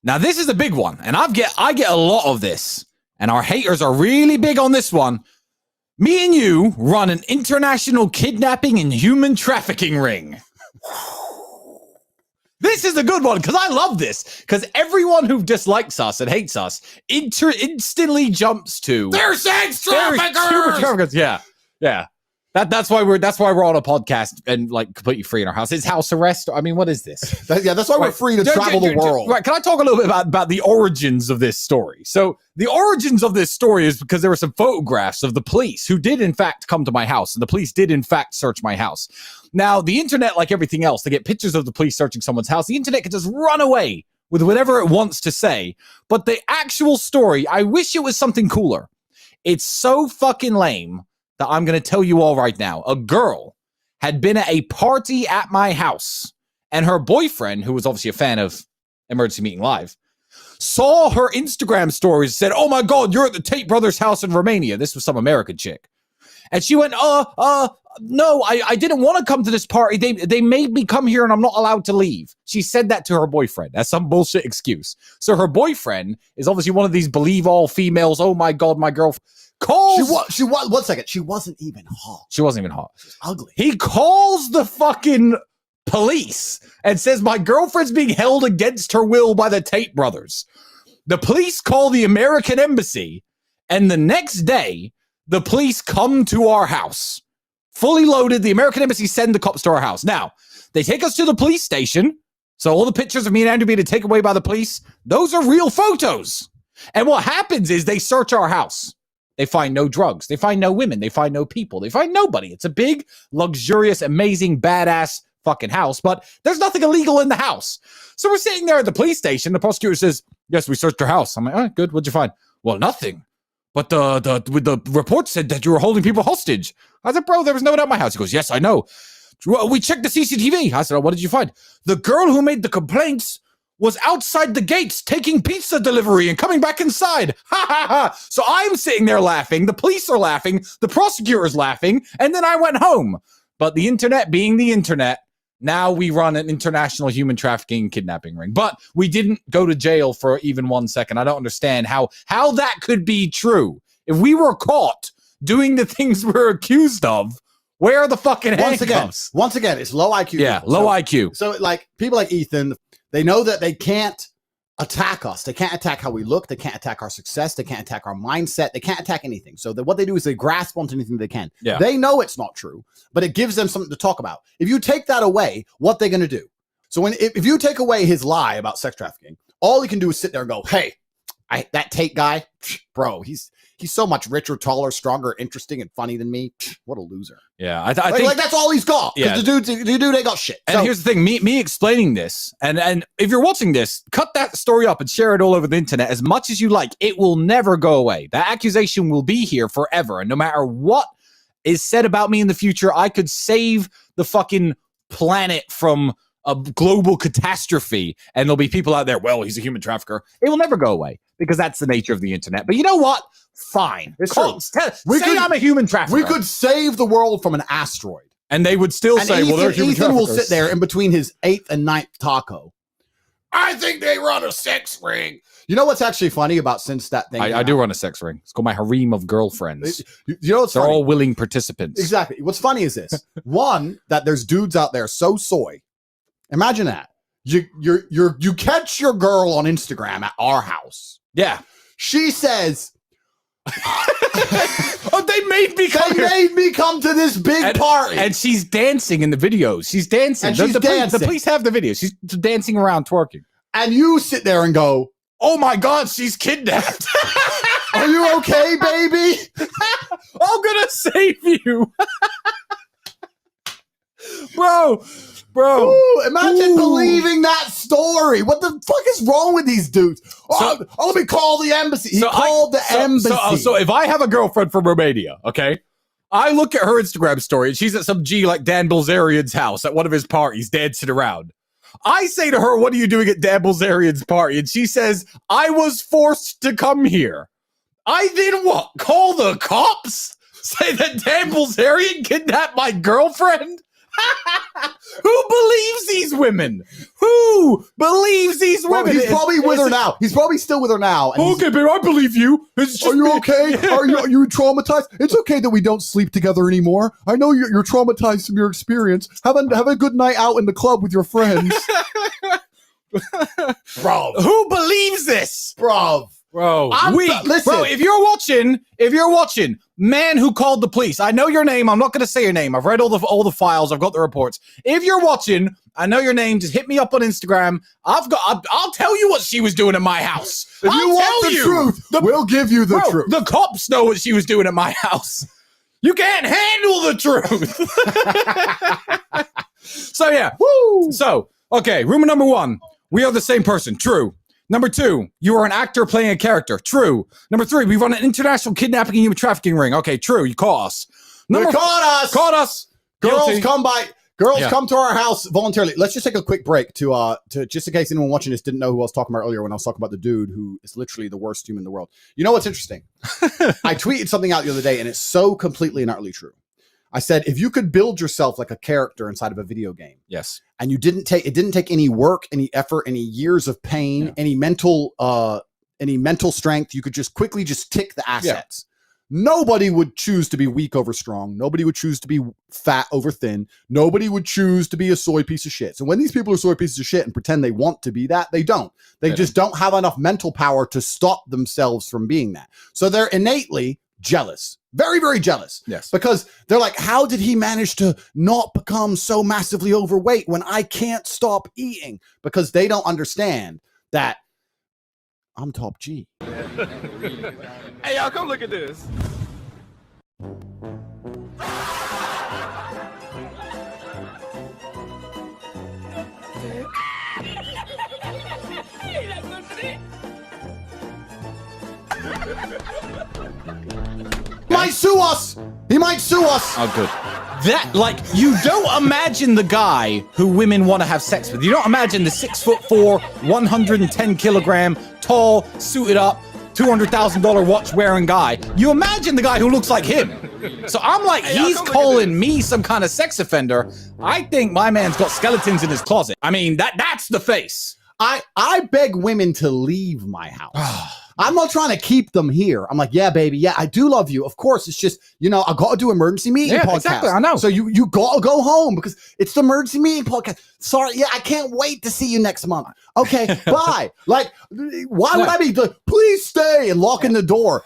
Now, this is a big one, and I get a lot of this, and our haters are really big on this one. Me and you run an international kidnapping and human trafficking ring. This is a good one, because I love this, because everyone who dislikes us and hates us instantly jumps to... They're sex traffickers! Yeah. That's why we're on a podcast and like completely free in our house. Is house arrest? I mean, what is this? That's why we're free to travel the world. Right? Can I talk a little bit about the origins of this story? So the origins of this story is because there were some photographs of the police who did in fact come to my house, and the police did in fact search my house. Now the internet, like everything else, they get pictures of the police searching someone's house. The internet can just run away with whatever it wants to say. But the actual story, I wish it was something cooler. It's so fucking lame that I'm going to tell you all right now. A girl had been at a party at my house, and her boyfriend, who was obviously a fan of Emergency Meeting Live, saw her Instagram stories and said, "Oh my God, you're at the Tate brothers' house in Romania." This was some American chick. And she went, no, I didn't want to come to this party. They made me come here and I'm not allowed to leave. She said that to her boyfriend. That's some bullshit excuse. So her boyfriend is obviously one of these believe all females. Oh my God, my girlfriend. She was 1 second. She wasn't even hot. She wasn't even hot. She was ugly. He calls the fucking police and says, my girlfriend's being held against her will by the Tate brothers. The police call the American embassy, and the next day, the police come to our house. Fully loaded. The American embassy send the cops to our house. Now, they take us to the police station. So all the pictures of me and Andrew being taken away by the police, those are real photos. And what happens is they search our house. They find no drugs. They find no women. They find no people. They find nobody. It's a big, luxurious, amazing, badass fucking house, but there's nothing illegal in the house. So we're sitting there at the police station. The prosecutor says, yes, we searched your house. I'm like, all right, good. What'd you find? Well, nothing. But the report said that you were holding people hostage. I said, bro, there was no one at my house. He goes, yes, I know. We checked the CCTV. I said, oh, what did you find? The girl who made the complaints was outside the gates taking pizza delivery and coming back inside. Ha ha ha. So I'm sitting there laughing. The police are laughing. The prosecutor's laughing. And then I went home. But the internet being the internet, now we run an international human trafficking kidnapping ring. But we didn't go to jail for even 1 second. I don't understand how that could be true. If we were caught doing the things we're accused of, where are the fucking handcuffs? Once again, it's low IQ. Yeah, low IQ. So like people like Ethan, they know that they can't attack us. They can't attack how we look. They can't attack our success. They can't attack our mindset. They can't attack anything. So what they do is they grasp onto anything they can. Yeah. They know it's not true, but it gives them something to talk about. If you take that away, what they're going to do? So if you take away his lie about sex trafficking, all he can do is sit there and go, hey, that Tate guy, bro, he's so much richer, taller, stronger, interesting, and funny than me. What a loser. Yeah, I think like that's all he's got. Yeah. The dude ain't got shit. And here's the thing, me explaining this, and if you're watching this, cut that story up and share it all over the internet as much as you like. It will never go away. That accusation will be here forever. And no matter what is said about me in the future, I could save the fucking planet from a global catastrophe, and there'll be people out there, well, he's a human trafficker. It will never go away because that's the nature of the internet. But you know what? Fine. Say I'm a human trafficker. We could save the world from an asteroid. And they would still say, well, they're human Ethan traffickers. will sit there in between his 8th and 9th taco. I think they run a sex ring. You know what's actually funny about since that thing? I do run a sex ring. It's called my harem of girlfriends. You know what's They're funny? all willing participants. Exactly. What's funny is this. One, that there's dudes out there so soy. Imagine that. You catch your girl on Instagram at our house. Yeah. She says, oh, they made me come to this big party. And she's dancing in the videos. She's dancing. And she's dancing. The police have the video. She's dancing around, twerking. And you sit there and go, oh my God, she's kidnapped. Are you okay, baby? I'm gonna save you. Bro. Ooh, imagine believing that story. What the fuck is wrong with these dudes? Let me call the embassy. He called the embassy. So if I have a girlfriend from Romania, okay, I look at her Instagram story and she's at some G like Dan Bilzerian's house at one of his parties dancing around. I say to her, what are you doing at Dan Bilzerian's party? And she says, I was forced to come here. I then what? Call the cops? Say that Dan Bilzerian kidnapped my girlfriend? Who believes these women? Who believes these Bro, women? he's probably with her now. He's probably still with her now. And Okay, babe, I believe you. It's just are you me. okay? Are you traumatized? It's okay that we don't sleep together anymore. I know you're traumatized from your experience. Have a good night out in the club with your friends. Bro. Who believes this? Bro. Bro, listen. Bro, if you're watching, man who called the police, I know your name. I'm not going to say your name. I've read all the files. I've got the reports. If you're watching, I know your name. Just hit me up on Instagram. I'll tell you what she was doing in my house. If you want the truth, we'll give you the truth. The cops know what she was doing at my house. You can't handle the truth. So yeah. Woo. So, okay, rumor number 1. We are the same person. True. Number 2, you are an actor playing a character. True. Number 3, we run an international kidnapping and human trafficking ring. Okay, true. You caught us. Caught us. Girls Guilty. come to our house voluntarily. Let's just take a quick break to just in case anyone watching this didn't know who I was talking about earlier when I was talking about the dude who is literally the worst human in the world. You know what's interesting? I tweeted something out the other day, and it's so completely and utterly true. I said, if you could build yourself like a character inside of a video game, yes, and it didn't take any work, any effort, any years of pain, any mental strength, you could just quickly tick the assets. Nobody would choose to be weak over strong. Nobody would choose to be fat over thin. Nobody would choose to be a soy piece of shit. So when these people are soy pieces of shit and pretend they want to be that, they don't. They just don't have enough mental power to stop themselves from being that. So they're innately jealous. Very, very jealous. Yes. Because they're like, how did he manage to not become so massively overweight when I can't stop eating? Because they don't understand that I'm top G. Hey, y'all, come look at this. He might sue us. Oh, good. That, like, you don't imagine the guy who women want to have sex with. You don't imagine the 6'4", 110 kilogram, tall, suited up, $200,000 watch wearing guy. You imagine the guy who looks like him. So I'm like, he's calling me some kind of sex offender. I think my man's got skeletons in his closet. I mean, that's the face. I beg women to leave my house. I'm not trying to keep them here. I'm like, yeah, baby. Yeah, I do love you. Of course. It's just, I got to do emergency meeting podcast. Exactly. I know. So you got to go home because it's the emergency meeting podcast. Sorry. Yeah, I can't wait to see you next month. Okay, bye. Like, why would I be like, please stay and locking the door?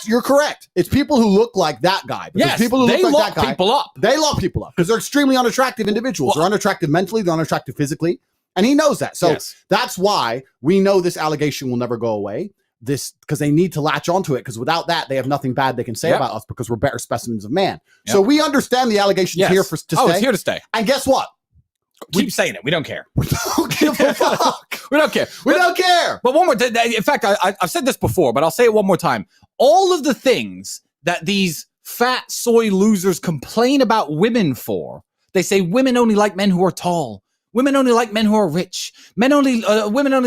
You're correct. It's people who look like that guy. Yes, people who they look lock like that guy. people up. They lock people up because they're extremely unattractive individuals. They're unattractive mentally. They're unattractive physically. And he knows that. So that's why we know this allegation will never go away. Because they need to latch onto it, because without that, they have nothing bad they can say about us because we're better specimens of man. So we understand the allegation's here to stay. Oh, it's here to stay. And guess what? Keep saying it. We don't care. We don't give a fuck. We don't care. We don't care. But one more, in fact, I've said this before, but I'll say it one more time. All of the things that these fat soy losers complain about women for, they say women only like men who are tall. Women only like men who are rich. Women only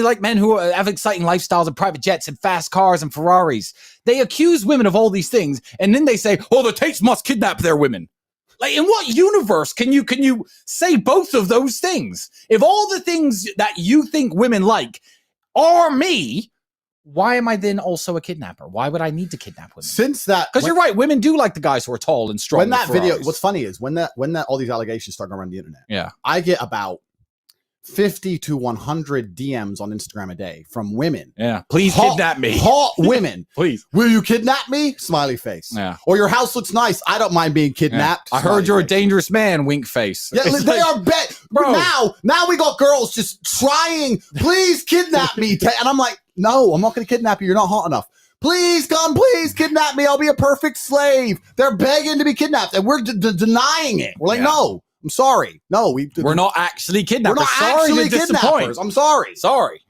like men who have exciting lifestyles and private jets and fast cars and Ferraris. They accuse women of all these things, and then they say, "Oh, the Tates must kidnap their women." Like, in what universe can you say both of those things? If all the things that you think women like are me, why am I then also a kidnapper? Why would I need to kidnap women? Because you're right, women do like the guys who are tall and strong. When that video, what's funny is when all these allegations start going around the internet. I get about 50 to 100 DMs on Instagram a day from women. Yeah. Please kidnap me. Hot women. Please. Will you kidnap me? Smiley face. Yeah. Or your house looks nice. I don't mind being kidnapped. I heard you're a dangerous man. Wink face. Yeah, they are bro. Now we got girls just trying. Please kidnap me. And I'm like, no, I'm not going to kidnap you. You're not hot enough. Please come, please kidnap me. I'll be a perfect slave. They're begging to be kidnapped, and we're denying it. We're like, no. I'm sorry. No, we're not actually kidnappers. We're not actually kidnappers. I'm sorry. Sorry.